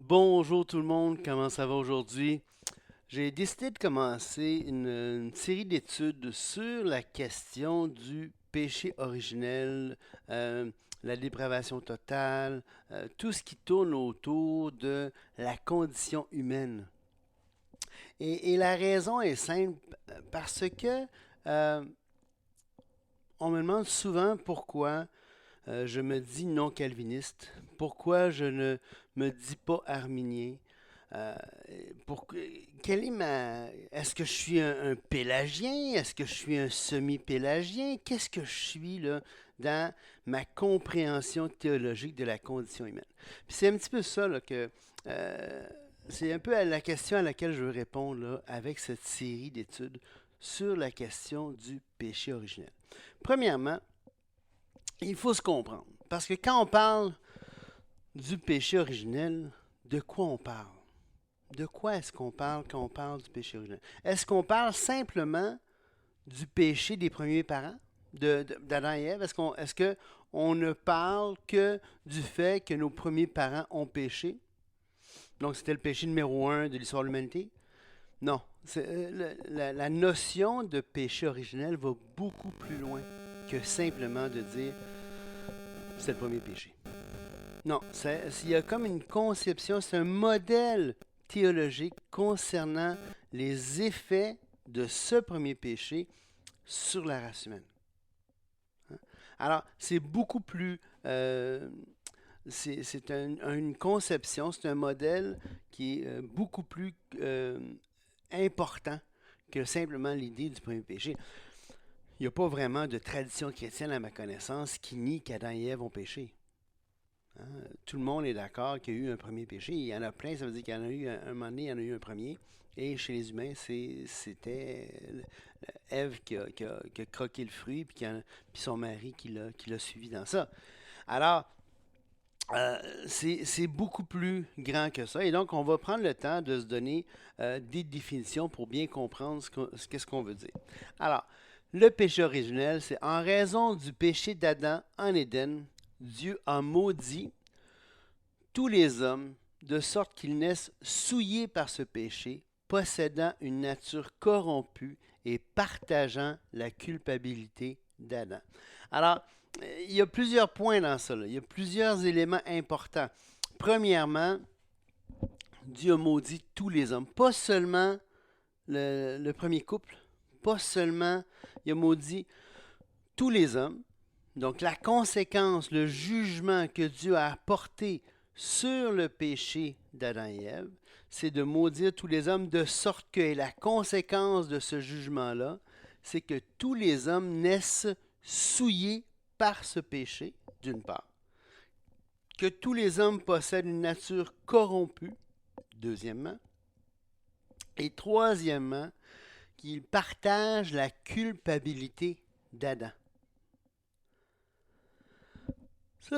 Bonjour tout le monde, comment ça va aujourd'hui? J'ai décidé de commencer une série d'études sur la question du péché originel, euh, la dépravation totale, tout ce qui tourne autour de la condition humaine. Et la raison est simple, parce que euh, on me demande souvent pourquoi je me dis non calviniste, pourquoi je ne me dis pas arminien. Euh, pour, quelle est ma, est-ce que je suis un pélagien? Est-ce que je suis un semi-pélagien? Qu'est-ce que je suis là, dans ma compréhension théologique de la condition humaine? Puis c'est un petit peu ça là, euh, c'est un peu à la question à laquelle je veux répondre là, avec cette série d'études sur la question du péché originel. Premièrement, il faut se comprendre. Parce que quand on parle du péché originel, de quoi on parle? De quoi est-ce qu'on parle quand on parle du péché originel? Est-ce qu'on parle simplement du péché des premiers parents, d'Adam et Ève? Est-ce que on ne parle que du fait que nos premiers parents ont péché? Donc c'était le péché numéro un de l'histoire de l'humanité? Non. La notion de péché originel va beaucoup plus loin que simplement de dire c'est le premier péché. Non, il y a comme une conception, c'est un modèle théologique concernant les effets de ce premier péché sur la race humaine. Hein? Alors, c'est beaucoup plus... une conception, c'est un modèle qui est beaucoup plus important que simplement l'idée du premier péché. Il n'y a pas vraiment de tradition chrétienne, à ma connaissance, qui nie qu'Adam et Ève ont péché. Hein? Tout le monde est d'accord qu'il y a eu un premier péché. Il y en a plein, ça veut dire qu'il y en a eu un moment donné, il y en a eu un premier. Et chez les humains, c'était Ève qui a croqué le fruit, puis son mari qui l'a suivi dans ça. Alors, c'est beaucoup plus grand que ça. Et donc, on va prendre le temps de se donner des définitions pour bien comprendre qu'est-ce qu'on veut dire. Alors, le péché originel, c'est en raison du péché d'Adam en Éden, Dieu a maudit tous les hommes de sorte qu'ils naissent souillés par ce péché, possédant une nature corrompue et partageant la culpabilité d'Adam. Alors, il y a plusieurs points dans ça. Il y a plusieurs éléments importants. Premièrement, Dieu a maudit tous les hommes, pas seulement le premier couple, pas seulement, il a maudit tous les hommes. Donc la conséquence, le jugement que Dieu a apporté sur le péché d'Adam et Ève, c'est de maudire tous les hommes de sorte que la conséquence de ce jugement-là, c'est que tous les hommes naissent souillés par ce péché, d'une part, que tous les hommes possèdent une nature corrompue, deuxièmement, et troisièmement, qu'ils partagent la culpabilité d'Adam.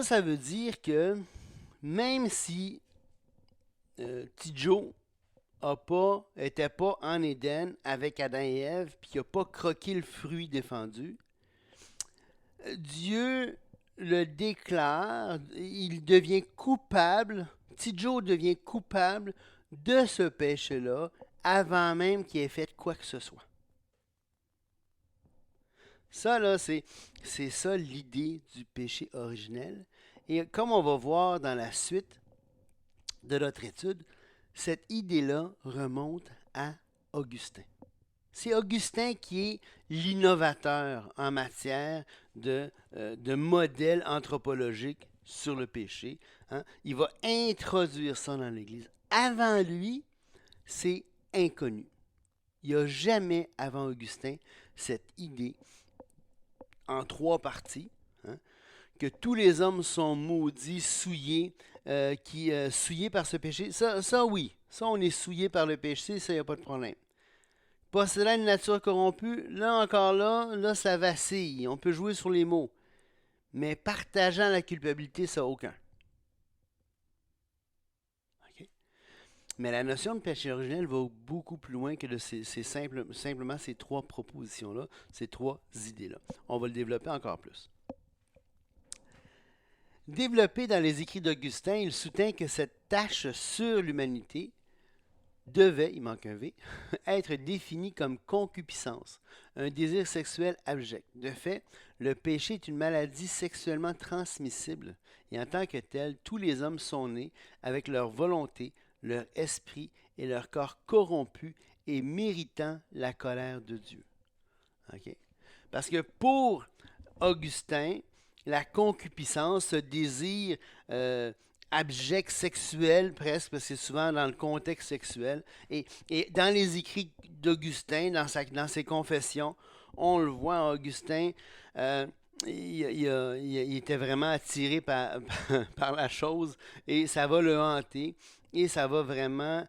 Ça veut dire que même si Tidjo était pas en Éden avec Adam et Ève, puis qu'il n'a pas croqué le fruit défendu, Dieu le déclare, il devient coupable, Tidjo devient coupable de ce péché-là avant même qu'il ait fait quoi que ce soit. Ça, là, c'est ça l'idée du péché originel. Et comme on va voir dans la suite de notre étude, cette idée-là remonte à Augustin. C'est Augustin qui est l'innovateur en matière de modèle anthropologique sur le péché. Hein. Il va introduire ça dans l'Église. Avant lui, c'est inconnu. Il n'y a jamais, avant Augustin, cette idée en trois parties, hein, que tous les hommes sont maudits, souillés, souillés par ce péché. Ça, oui. Ça, on est souillé par le péché, ça, il n'y a pas de problème. Possédant une nature corrompue, là encore là, ça vacille. On peut jouer sur les mots. Mais partageant la culpabilité, ça aucun. OK? Mais la notion de péché originel va beaucoup plus loin que simplement ces trois propositions-là, ces trois idées-là. On va le développer encore plus. Développé dans les écrits d'Augustin, il soutint que cette tâche sur l'humanité devait, il manque un V, être définie comme concupiscence, un désir sexuel abject. De fait, le péché est une maladie sexuellement transmissible, et en tant que tel, tous les hommes sont nés avec leur volonté, leur esprit et leur corps corrompus et méritant la colère de Dieu. OK? Parce que pour Augustin, la concupiscence, ce désir abject, sexuel presque, parce que c'est souvent dans le contexte sexuel, et dans les écrits d'Augustin, dans ses confessions, on le voit, Augustin, euh, il était vraiment attiré par la chose, et ça va le hanter, et ça va vraiment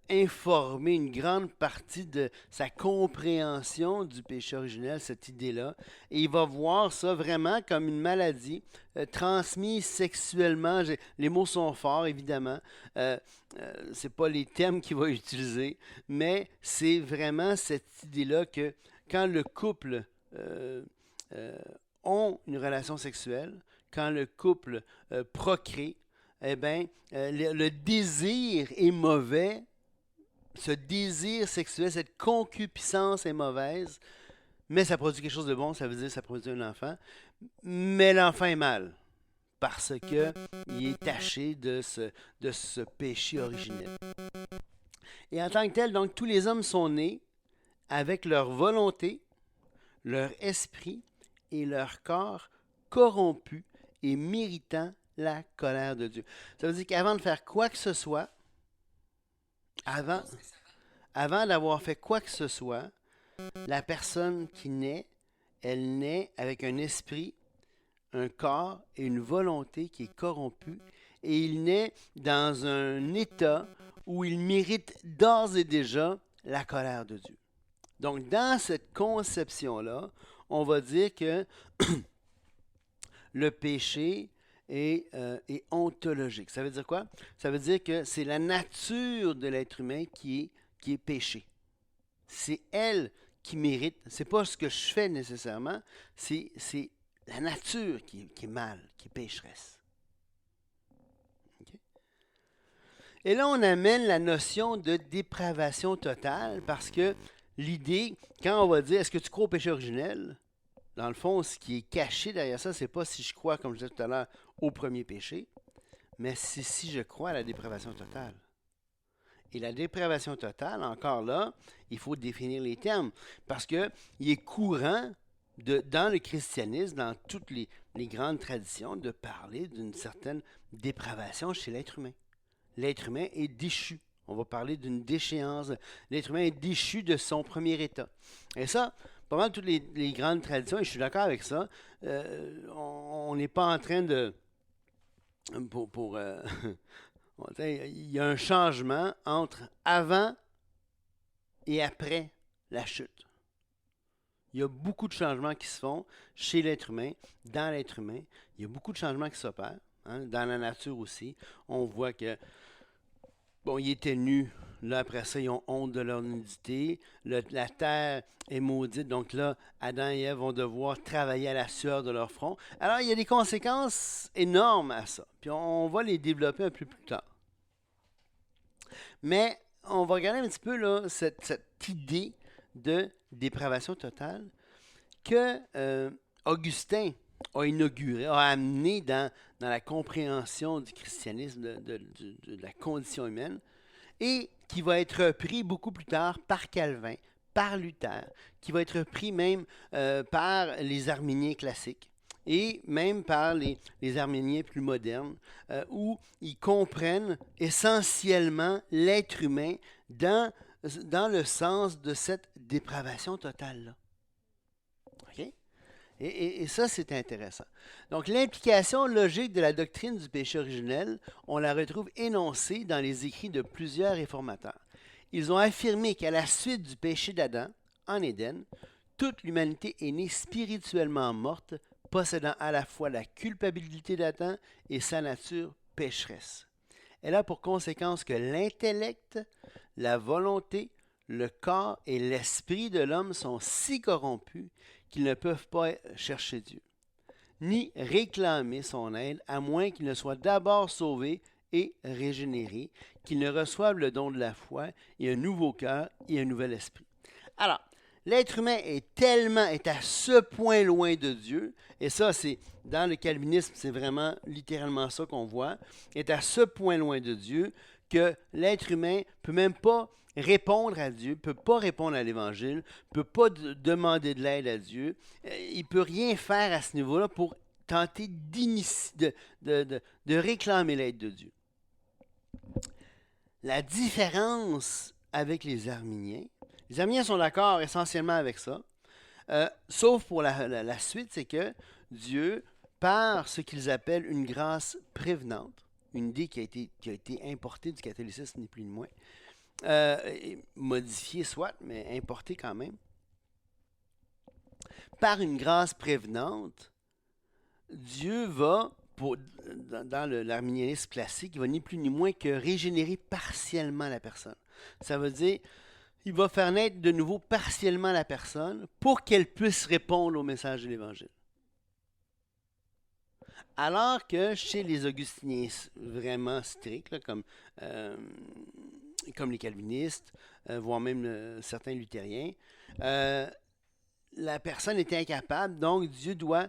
informer une grande partie de sa compréhension du péché originel, cette idée-là. Et il va voir ça vraiment comme une maladie transmise sexuellement. Les mots sont forts, évidemment. C'est pas les termes qu'il va utiliser, mais c'est vraiment cette idée-là que quand le couple euh, ont une relation sexuelle, quand le couple procrée, eh bien, le désir est mauvais, ce désir sexuel, cette concupiscence est mauvaise, mais ça produit quelque chose de bon, ça veut dire que ça produit un enfant, mais l'enfant est mal, parce que il est taché de ce péché originel. Et en tant que tel, donc, tous les hommes sont nés avec leur volonté, leur esprit et leur corps corrompus et méritant la colère de Dieu. Ça veut dire qu'avant de faire quoi que ce soit, avant, avant d'avoir fait quoi que ce soit, la personne qui naît, elle naît avec un esprit, un corps et une volonté qui est corrompue, et il naît dans un état où il mérite d'ores et déjà la colère de Dieu. Donc, dans cette conception-là, on va dire que le péché est ontologique. Ça veut dire quoi? Ça veut dire que c'est la nature de l'être humain qui est péché. C'est elle qui mérite. C'est pas ce que je fais nécessairement, c'est la nature qui est mal, qui est pécheresse. OK? Et là, on amène la notion de dépravation totale parce que l'idée, quand on va dire est-ce que tu crois au péché originel, dans le fond, ce qui est caché derrière ça, c'est pas si je crois, comme je disais tout à l'heure, au premier péché, mais c'est si je crois à la dépravation totale. Et la dépravation totale, encore là, il faut définir les termes, parce qu'il est courant dans le christianisme, dans toutes les grandes traditions, de parler d'une certaine dépravation chez l'être humain. L'être humain est déchu. On va parler d'une déchéance. L'être humain est déchu de son premier état. Et ça, pas mal toutes les grandes traditions, et je suis d'accord avec ça, on n'est pas en train de... il y a un changement entre avant et après la chute. Il y a beaucoup de changements qui se font chez l'être humain, dans l'être humain. Il y a beaucoup de changements qui s'opèrent, hein, dans la nature aussi. On voit que bon, ils étaient nus. Là, après ça, ils ont honte de leur nudité. La terre est maudite. Donc là, Adam et Ève vont devoir travailler à la sueur de leur front. Alors, il y a des conséquences énormes à ça. Puis on va les développer un peu plus tard. Mais on va regarder un petit peu là, cette idée de dépravation totale que Augustin a inauguré, a amené dans la compréhension du christianisme, de la condition humaine, et qui va être repris beaucoup plus tard par Calvin, par Luther, qui va être repris même par les arméniens classiques et même par les arméniens plus modernes, où ils comprennent essentiellement l'être humain dans le sens de cette dépravation totale-là. OK? Et ça, c'est intéressant. Donc, l'implication logique de la doctrine du péché originel, on la retrouve énoncée dans les écrits de plusieurs réformateurs. Ils ont affirmé qu'à la suite du péché d'Adam, en Éden, toute l'humanité est née spirituellement morte, possédant à la fois la culpabilité d'Adam et sa nature pécheresse. Elle a pour conséquence que l'intellect, la volonté, le corps et l'esprit de l'homme sont si corrompus qu'ils ne peuvent pas chercher Dieu. ni réclamer son aide, à moins qu'il ne soit d'abord sauvé et régénéré, qu'il ne reçoive le don de la foi et un nouveau cœur et un nouvel esprit. Alors, l'être humain est à ce point loin de Dieu, et ça, c'est dans le calvinisme, c'est vraiment littéralement ça qu'on voit, est à ce point loin de Dieu que l'être humain ne peut même pas répondre à Dieu, ne peut pas répondre à l'Évangile, ne peut pas demander de l'aide à Dieu. Il ne peut rien faire à ce niveau-là pour tenter de réclamer l'aide de Dieu. La différence avec les Arminiens sont d'accord essentiellement avec ça, sauf pour la suite, c'est que Dieu, par ce qu'ils appellent une grâce prévenante, une idée qui a été importée du catholicisme, ni plus ni moins, modifiée soit, mais importée quand même, par une grâce prévenante, Dieu va, dans l'arminianisme classique, il va ni plus ni moins que régénérer partiellement la personne. Ça veut dire, il va faire naître de nouveau partiellement la personne pour qu'elle puisse répondre au message de l'Évangile. Alors que chez les augustiniens vraiment stricts, là, comme les calvinistes, voire même certains luthériens, la personne est incapable, donc Dieu doit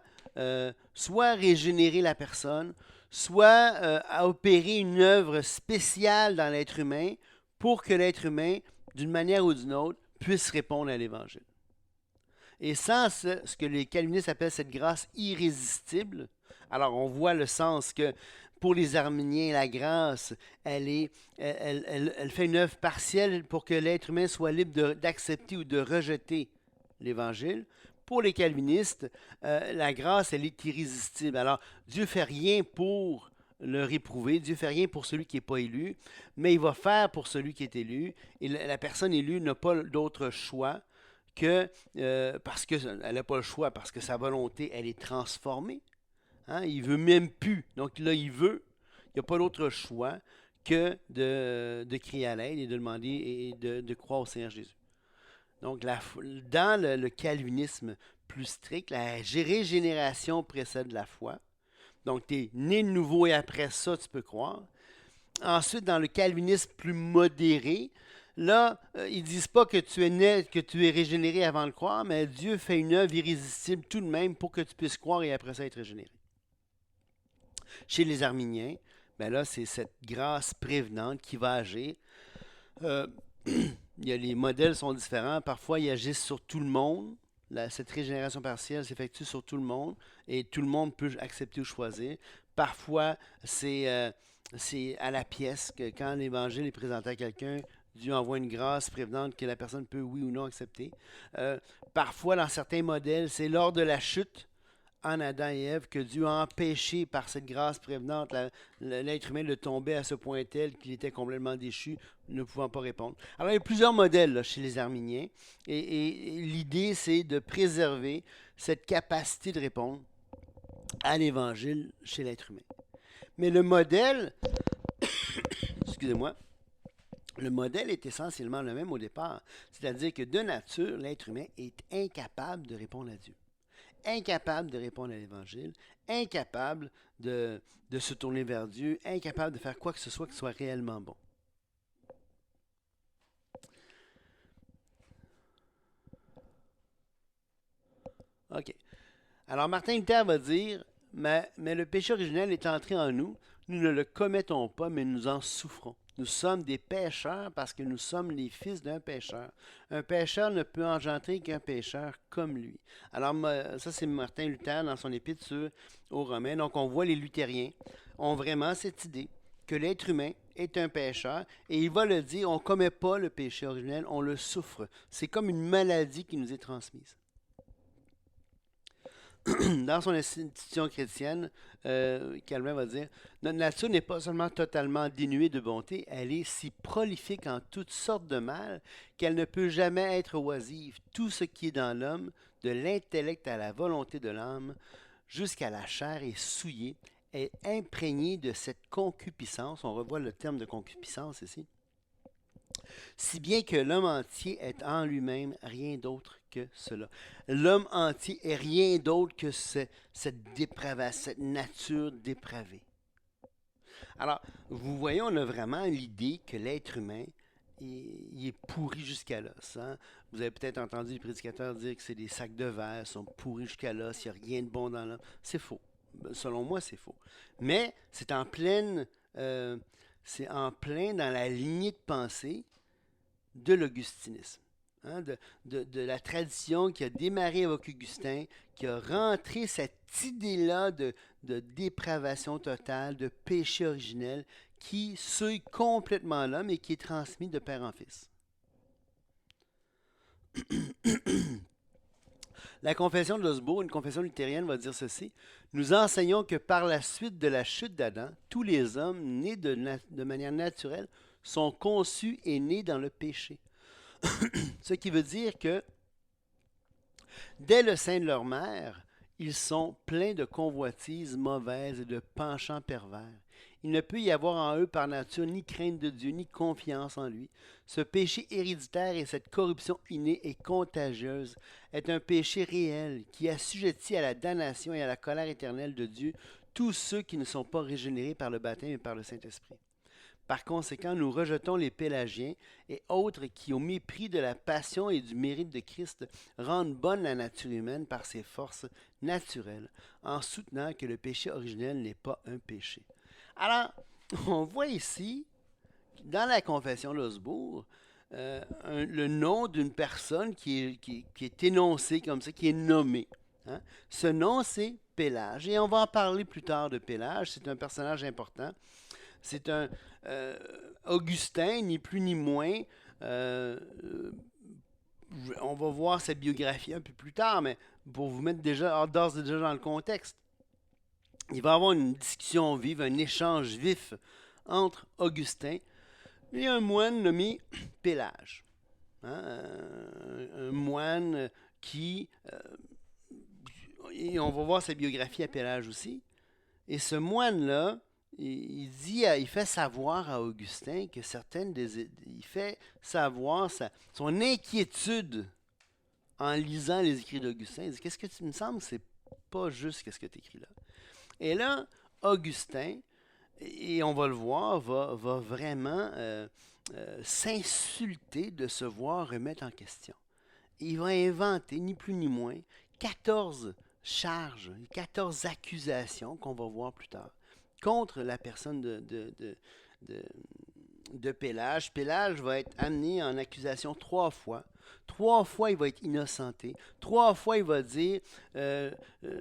soit régénérer la personne, soit opérer une œuvre spéciale dans l'être humain pour que l'être humain, d'une manière ou d'une autre, puisse répondre à l'Évangile. Et sans ce que les calvinistes appellent cette grâce irrésistible, alors on voit le sens que pour les arminiens, la grâce, elle fait une œuvre partielle pour que l'être humain soit libre d'accepter ou de rejeter l'Évangile. Pour les calvinistes, la grâce, elle est irrésistible. Alors, Dieu ne fait rien pour le réprouver, Dieu ne fait rien pour celui qui n'est pas élu, mais il va faire pour celui qui est élu. Et la personne élue n'a pas d'autre choix que, parce qu'elle n'a pas le choix, parce que sa volonté, elle est transformée. Hein? Il ne veut même plus. Donc là, il n'y a pas d'autre choix que de crier à l'aide et de demander et de croire au Seigneur Jésus. Donc, dans le calvinisme plus strict, la régénération précède la foi. Donc, tu es né de nouveau et après ça, tu peux croire. Ensuite, dans le calvinisme plus modéré, là, ils ne disent pas que tu es né, que tu es régénéré avant de croire, mais Dieu fait une œuvre irrésistible tout de même pour que tu puisses croire et après ça être régénéré. Chez les Arminiens, ben là, c'est cette grâce prévenante qui va agir. Les modèles sont différents. Parfois, ils agissent sur tout le monde. Cette régénération partielle s'effectue sur tout le monde et tout le monde peut accepter ou choisir. Parfois, c'est à la pièce que quand l'Évangile est présenté à quelqu'un, Dieu envoie une grâce prévenante que la personne peut oui ou non accepter. Parfois, dans certains modèles, c'est lors de la chute en Adam et Ève que Dieu a empêché par cette grâce prévenante l'être humain de tomber à ce point tel qu'il était complètement déchu, ne pouvant pas répondre. Alors il y a plusieurs modèles là, chez les Arminiens et l'idée c'est de préserver cette capacité de répondre à l'Évangile chez l'être humain. Mais le modèle, excusez-moi, le modèle est essentiellement le même au départ, c'est-à-dire que de nature, l'être humain est incapable de répondre à Dieu. Incapable de répondre à l'Évangile, incapable de se tourner vers Dieu, incapable de faire quoi que ce soit qui soit réellement bon. OK. Alors Martin Luther va dire, mais le péché originel est entré en nous, nous ne le commettons pas, mais nous en souffrons. Nous sommes des pécheurs parce que nous sommes les fils d'un pécheur. Un pécheur ne peut engendrer qu'un pécheur comme lui. Alors, ça, c'est Martin Luther dans son épître aux Romains. Donc, on voit les luthériens ont vraiment cette idée que l'être humain est un pécheur et il va le dire, on ne commet pas le péché originel, on le souffre. C'est comme une maladie qui nous est transmise. Dans son institution chrétienne, Calvin va dire, notre nature n'est pas seulement totalement dénuée de bonté, elle est si prolifique en toutes sortes de mal qu'elle ne peut jamais être oisive. Tout ce qui est dans l'homme, de l'intellect à la volonté de l'âme, jusqu'à la chair est souillé, est imprégné de cette concupiscence. On revoit le terme de concupiscence ici. Si bien que l'homme entier est en lui-même rien d'autre que cela. L'homme entier est rien d'autre que cette dépravation, cette nature dépravée. Alors, vous voyez, on a vraiment l'idée que l'être humain, il est pourri jusqu'à l'os. Hein? Vous avez peut-être entendu les prédicateurs dire que c'est des sacs de verre, sont pourris jusqu'à l'os, il n'y a rien de bon dans l'homme. C'est faux. Selon moi, c'est faux. Mais euh, c'est en plein dans la lignée de pensée de l'augustinisme. Hein, de la tradition qui a démarré avec Augustin, qui a rentré cette idée-là de dépravation totale, de péché originel, qui souille complètement l'homme et qui est transmis de père en fils. La confession de Losbourg, une confession luthérienne, va dire ceci. Nous enseignons que par la suite de la chute d'Adam, tous les hommes nés de manière naturelle sont conçus et nés dans le péché. Ce qui veut dire que dès le sein de leur mère, ils sont pleins de convoitises mauvaises et de penchants pervers. Il ne peut y avoir en eux par nature ni crainte de Dieu, ni confiance en lui. Ce péché héréditaire et cette corruption innée et contagieuse est un péché réel qui assujettit à la damnation et à la colère éternelle de Dieu tous ceux qui ne sont pas régénérés par le baptême et par le Saint-Esprit. Par conséquent, nous rejetons les Pélagiens et autres qui, au mépris de la passion et du mérite de Christ, rendent bonne la nature humaine par ses forces naturelles, en soutenant que le péché originel n'est pas un péché. Alors, on voit ici, dans la confession Losbourg, le nom d'une personne qui est énoncé comme ça, qui est nommé. Hein? Ce nom, c'est Pélage. Et on va en parler plus tard de Pélage. C'est un personnage important. C'est un Augustin, ni plus ni moins. On va voir sa biographie un peu plus tard, mais pour vous mettre d'ores et déjà dans le contexte, il va y avoir une discussion vive, un échange vif entre Augustin et un moine nommé Pélage. Hein, un moine qui... et on va voir sa biographie à Pélage aussi. Et ce moine-là, il fait savoir à Augustin que il fait savoir son inquiétude en lisant les écrits d'Augustin. Il dit, qu'est-ce que tu me semble, c'est pas juste qu'est-ce que tu écris là. Et là, Augustin, et on va le voir, va vraiment s'insulter de se voir remettre en question. Et il va inventer, ni plus ni moins, 14 charges, 14 accusations qu'on va voir plus tard contre la personne de Pélage. Pélage va être amené en accusation 3 fois. 3 fois, il va être innocenté. 3 fois, il va dire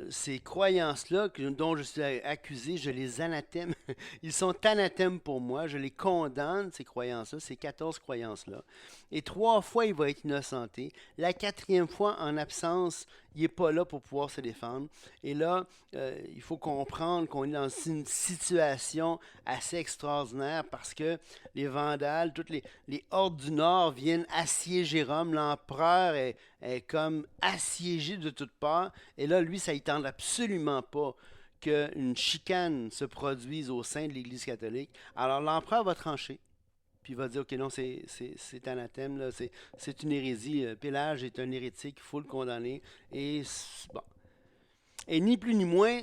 ces croyances-là dont je suis accusé, je les anathème. Ils sont anathèmes pour moi. Je les condamne, ces croyances-là, ces 14 croyances-là. Et 3 fois, il va être innocenté. La 4e fois, en absence, il n'est pas là pour pouvoir se défendre. Et là, il faut comprendre qu'on est dans une situation assez extraordinaire parce que les Vandales, toutes les hordes du Nord viennent assiéger Rome. L'empereur est comme assiégé de toutes parts. Et là, lui, ça ne tente absolument pas qu'une chicane se produise au sein de l'Église catholique. Alors l'empereur va trancher. Puis il va dire, OK, non, c'est anathème, là, c'est une hérésie. Pélage est un hérétique, il faut le condamner. Et bon. Et ni plus ni moins,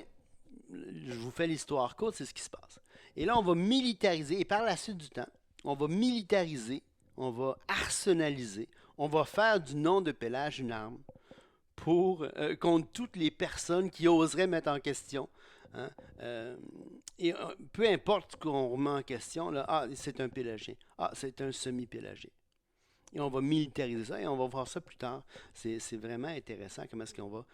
je vous fais l'histoire courte, c'est ce qui se passe. Et là, on va militariser, et par la suite du temps, on va militariser, on va arsenaliser, on va faire du nom de Pélage une arme contre toutes les personnes qui oseraient mettre en question. Hein, et peu importe ce qu'on remet en question, là, c'est un pélagien, c'est un semi-pélagien. Et on va militariser ça et on va voir ça plus tard. C'est vraiment intéressant comment est-ce qu'on va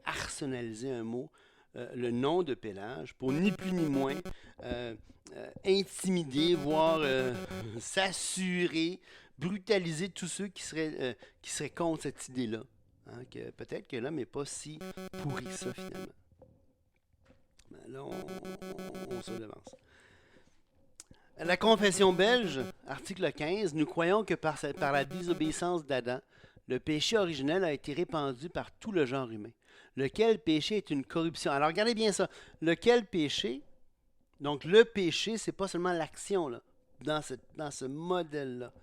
arsenaliser un mot, le nom de Pélage, pour ni plus ni moins intimider, voire s'assurer, brutaliser tous ceux qui seraient contre cette idée-là. Hein, que peut-être que l'homme n'est pas si pourri que ça finalement. Là, on se devance. La Confession belge, article 15, nous croyons que par la désobéissance d'Adam, le péché originel a été répandu par tout le genre humain. Lequel péché est une corruption. Alors regardez bien ça. Lequel péché, donc le péché, c'est pas seulement l'action là, dans ce modèle-là.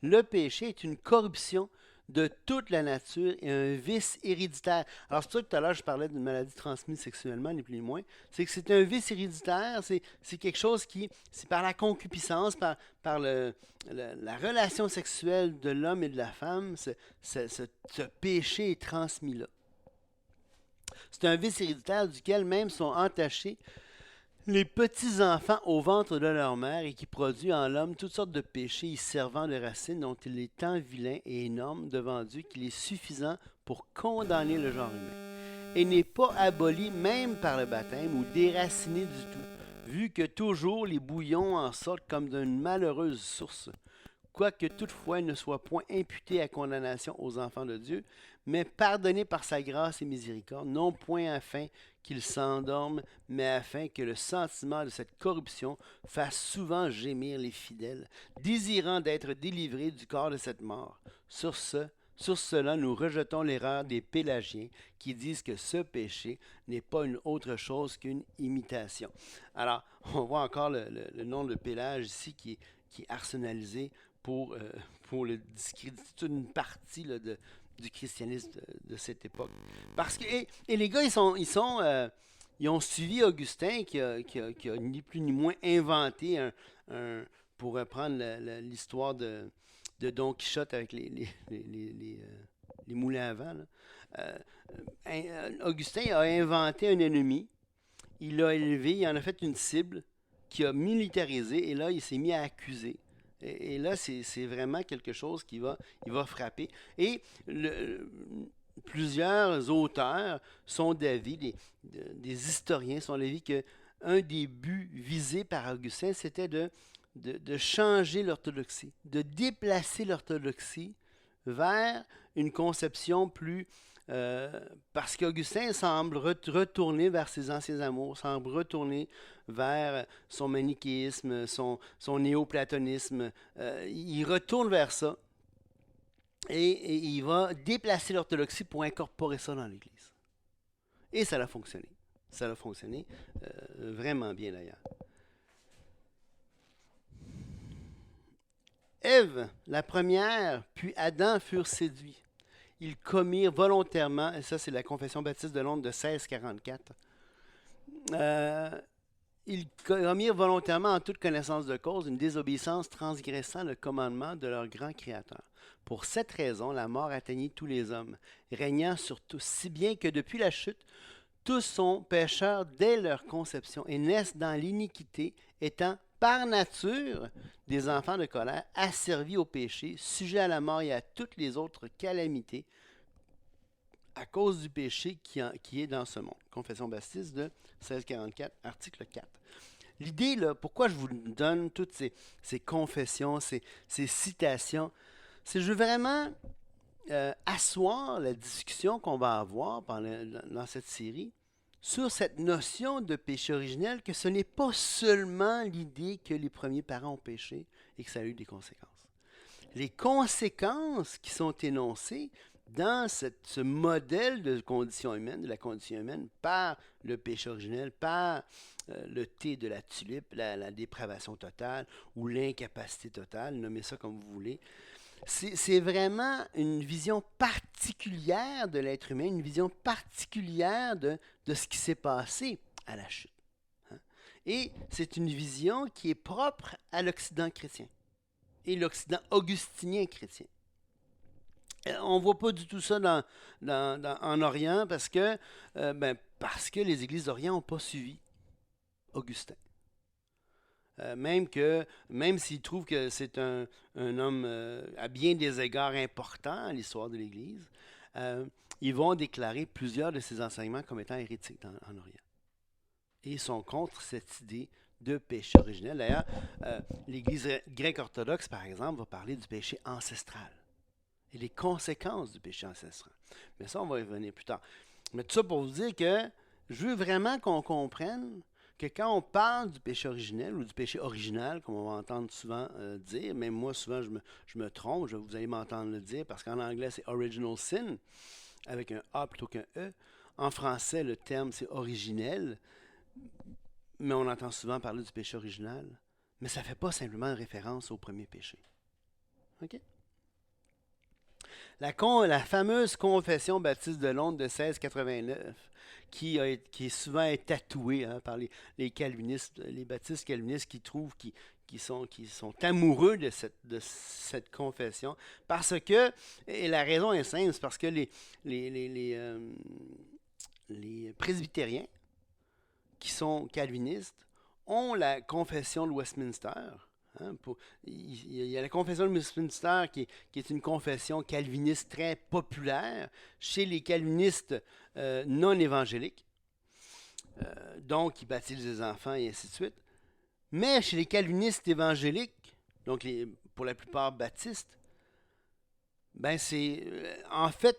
Le péché est une corruption de toute la nature et un vice héréditaire. Alors, c'est ça que tout à l'heure, je parlais d'une maladie transmise sexuellement, ni plus ni moins. C'est que c'est un vice héréditaire, c'est quelque chose qui, c'est par la concupiscence, par la relation sexuelle de l'homme et de la femme, ce péché est transmis là. C'est un vice héréditaire duquel même sont entachés les petits-enfants au ventre de leur mère et qui produit en l'homme toutes sortes de péchés y servant de racines dont il est tant vilain et énorme devant Dieu qu'il est suffisant pour condamner le genre humain. Et n'est pas aboli même par le baptême ou déraciné du tout, vu que toujours les bouillons en sortent comme d'une malheureuse source, quoique toutefois il ne soit point imputé à condamnation aux enfants de Dieu, mais pardonné par sa grâce et miséricorde, non point afin qu'il s'endorme, mais afin que le sentiment de cette corruption fasse souvent gémir les fidèles, désirant d'être délivrés du corps de cette mort. Sur cela, nous rejetons l'erreur des Pélagiens qui disent que ce péché n'est pas une autre chose qu'une imitation. Alors, on voit encore le nom de Pélage ici qui est arsenalisé pour, pour le discréditer toute une partie là, du christianisme de cette époque. Parce que, et les gars, ils ont suivi Augustin qui a ni plus ni moins inventé pour reprendre l'histoire de Don Quichotte avec les moulins à vent. Là. Augustin a inventé un ennemi, il l'a élevé, il en a fait une cible qui a militarisé et là, il s'est mis à accuser. Et là, c'est vraiment quelque chose il va frapper. Et plusieurs auteurs sont d'avis, des historiens sont d'avis que un des buts visés par Augustin, c'était de changer l'orthodoxie, de déplacer l'orthodoxie vers une conception plus... parce qu'Augustin semble retourner vers ses anciens amours, semble retourner vers son manichéisme, son néoplatonisme. Il retourne vers ça et il va déplacer l'orthodoxie pour incorporer ça dans l'Église. Et ça a fonctionné. Ça a fonctionné vraiment bien d'ailleurs. Ève, la première, puis Adam furent séduits. Ils commirent volontairement, et ça c'est la Confession baptiste de Londres de 1644, ils commirent volontairement en toute connaissance de cause une désobéissance transgressant le commandement de leur grand Créateur. Pour cette raison, la mort atteignit tous les hommes, régnant sur tous, si bien que depuis la chute, tous sont pécheurs dès leur conception et naissent dans l'iniquité, étant par nature des enfants de colère, asservis au péché, sujets à la mort et à toutes les autres calamités à cause du péché qui est dans ce monde. Confession baptiste de 1644, article 4. L'idée, là, pourquoi je vous donne toutes ces confessions, ces citations, c'est que je veux vraiment asseoir la discussion qu'on va avoir dans cette série sur cette notion de péché originel, que ce n'est pas seulement l'idée que les premiers parents ont péché et que ça a eu des conséquences. Les conséquences qui sont énoncées dans ce modèle de condition humaine, de la condition humaine, par le péché originel, par le thé de la tulipe, la dépravation totale ou l'incapacité totale, nommez ça comme vous voulez, c'est vraiment une vision particulière de l'être humain, une vision particulière de ce qui s'est passé à la chute. Hein. Et c'est une vision qui est propre à l'Occident chrétien et l'Occident augustinien chrétien. On ne voit pas du tout ça en Orient parce que les églises d'Orient n'ont pas suivi Augustin. Même s'ils trouvent que c'est un homme à bien des égards important à l'histoire de l'Église, ils vont déclarer plusieurs de ses enseignements comme étant hérétiques en Orient. Et ils sont contre cette idée de péché originel. D'ailleurs, l'Église grecque orthodoxe, par exemple, va parler du péché ancestral et les conséquences du péché ancestral. Mais ça, on va y revenir plus tard. Mais tout ça pour vous dire que je veux vraiment qu'on comprenne que quand on parle du péché originel ou du péché original, comme on va entendre souvent dire, même moi souvent je me trompe, vous allez m'entendre le dire, parce qu'en anglais c'est original sin, avec un A plutôt qu'un E. En français, le terme c'est originel, mais on entend souvent parler du péché original. Mais ça ne fait pas simplement référence au premier péché. OK? La fameuse Confession baptiste de Londres de 1689, qui est souvent tatouée hein, par les calvinistes, les baptistes calvinistes qui trouvent, qui sont amoureux de cette confession. Parce que, et la raison est simple, c'est parce que les, les, les, euh, les presbytériens, qui sont calvinistes, ont la confession de Westminster. Hein, il y a la confession de Westminster qui est une confession calviniste très populaire chez les calvinistes non évangéliques, donc qui baptisent les enfants et ainsi de suite. Mais chez les calvinistes évangéliques, donc pour la plupart baptistes, ben c'est en fait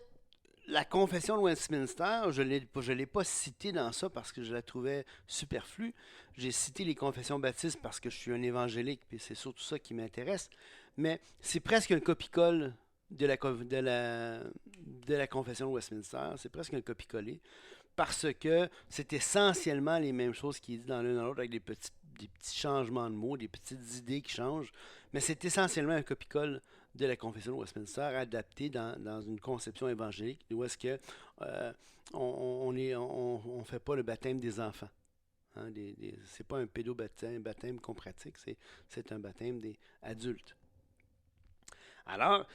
la confession de Westminster, je ne l'ai pas citée dans ça parce que je la trouvais superflue. J'ai cité les confessions baptistes parce que je suis un évangélique, puis c'est surtout ça qui m'intéresse. Mais c'est presque un copie-colle de la confession de Westminster. C'est presque un copie-collé parce que c'est essentiellement les mêmes choses qui est dit dans l'un dans l'autre avec des petits changements de mots, des petites idées qui changent. Mais c'est essentiellement un copie-colle de la confession de Westminster adaptée dans une conception évangélique où est-ce que on fait pas le baptême des enfants. Hein, c'est pas un baptême qu'on pratique, c'est un baptême des adultes. Alors,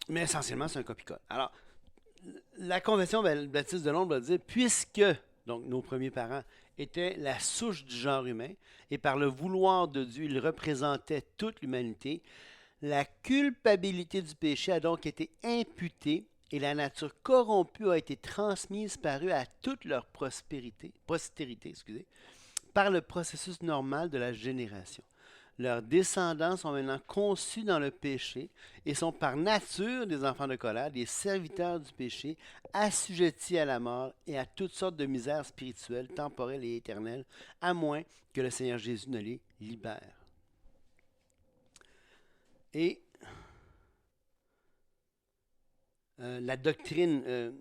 mais essentiellement, c'est un copie-colle. Alors, la Confession baptiste de Londres va dire, puisque donc nos premiers parents étaient la souche du genre humain, et par le vouloir de Dieu, ils représentaient toute l'humanité, la culpabilité du péché a donc été imputée et la nature corrompue a été transmise par eux à toute leur postérité, par le processus normal de la génération. Leurs descendants sont maintenant conçus dans le péché et sont par nature des enfants de colère, des serviteurs du péché, assujettis à la mort et à toutes sortes de misères spirituelles, temporelles et éternelles, à moins que le Seigneur Jésus ne les libère. Et la doctrine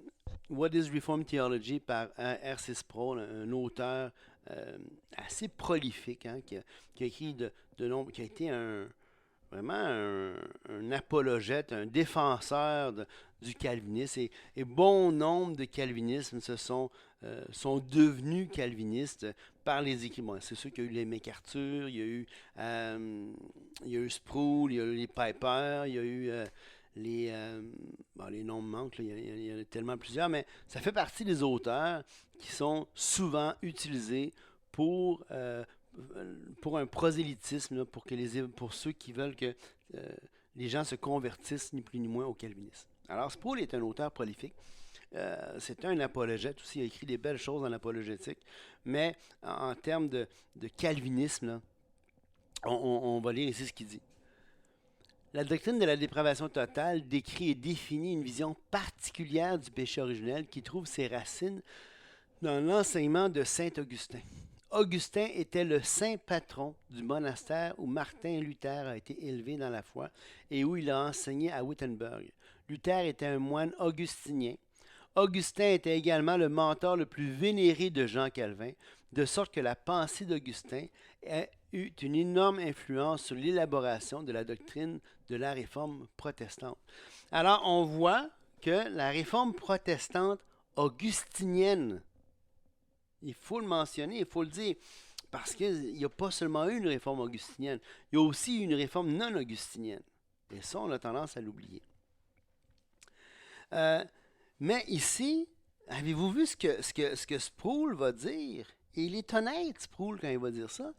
What is Reformed Theology par R.C. Sproul, un auteur assez prolifique, hein, qui a écrit qui a été vraiment un apologète, un défenseur du calvinisme. Et bon nombre de calvinistes sont devenus calvinistes par les écrits. Bon, c'est sûr qu'il y a eu les MacArthur, il y a eu Sproul, il y a eu les Piper, il y a eu bon, les noms me manquent, là, il y en a tellement plusieurs, mais ça fait partie des auteurs qui sont souvent utilisés pour, euh, pour un prosélytisme, là, pour ceux qui veulent que les gens se convertissent ni plus ni moins au calvinisme. Alors, Sproul est un auteur prolifique. C'est un apologète aussi, il a écrit des belles choses en apologétique, mais en termes de calvinisme, là, on va lire ici ce qu'il dit. La doctrine de la dépravation totale décrit et définit une vision particulière du péché originel qui trouve ses racines dans l'enseignement de saint Augustin. Augustin était le saint patron du monastère où Martin Luther a été élevé dans la foi et où il a enseigné à Wittenberg. Luther était un moine augustinien. Augustin était également le mentor le plus vénéré de Jean Calvin, de sorte que la pensée d'Augustin a eu une énorme influence sur l'élaboration de la doctrine de la réforme protestante. Alors, on voit que la réforme protestante augustinienne, il faut le mentionner, il faut le dire, parce qu'il n'y a pas seulement eu une réforme augustinienne, il y a aussi une réforme non augustinienne. Et ça, on a tendance à l'oublier. Mais ici, avez-vous vu ce que Sproul va dire? Et il est honnête, Sproul, quand il va dire ça.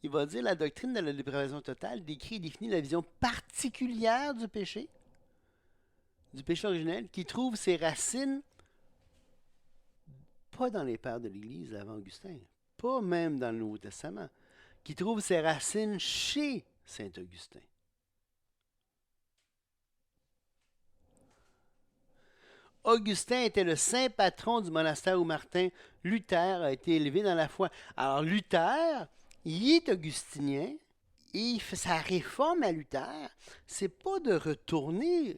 Il va dire la doctrine de la dépravation totale décrit et définit la vision particulière du péché originel, qui trouve ses racines pas dans les pères de l'Église avant Augustin, pas même dans le Nouveau Testament, qui trouve ses racines chez saint Augustin. Augustin était le saint patron du monastère où Martin Luther a été élevé dans la foi. Alors Luther, il est augustinien et il fait sa réforme à Luther. C'est pas de retourner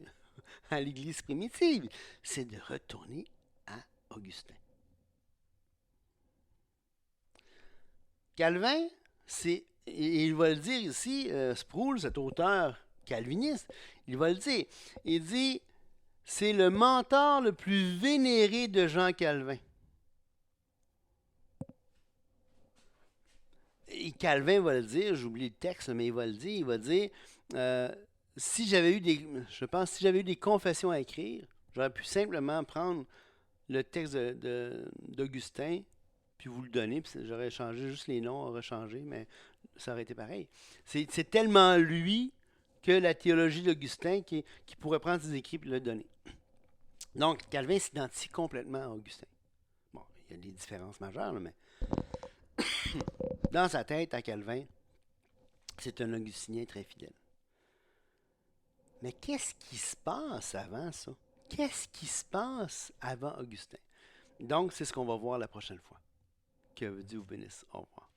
à l'Église primitive, c'est de retourner à Augustin. Calvin, et il va le dire ici, Sproul, cet auteur calviniste, il va le dire. Il dit, c'est le mentor le plus vénéré de Jean Calvin. Et Calvin va le dire, j'oublie le texte, mais il va dire, euh, si j'avais eu si j'avais eu des confessions à écrire, j'aurais pu simplement prendre le texte d'Augustin, puis vous le donner, puis j'aurais changé juste les noms, aurait changé, mais ça aurait été pareil. C'est tellement lui que la théologie d'Augustin qui pourrait prendre ses écrits et le donner. Donc, Calvin s'identifie complètement à Augustin. Bon, il y a des différences majeures, là, mais dans sa tête, à Calvin, c'est un augustinien très fidèle. Mais qu'est-ce qui se passe avant ça? Qu'est-ce qui se passe avant Augustin? Donc, c'est ce qu'on va voir la prochaine fois. Que Dieu vous bénisse. Au revoir.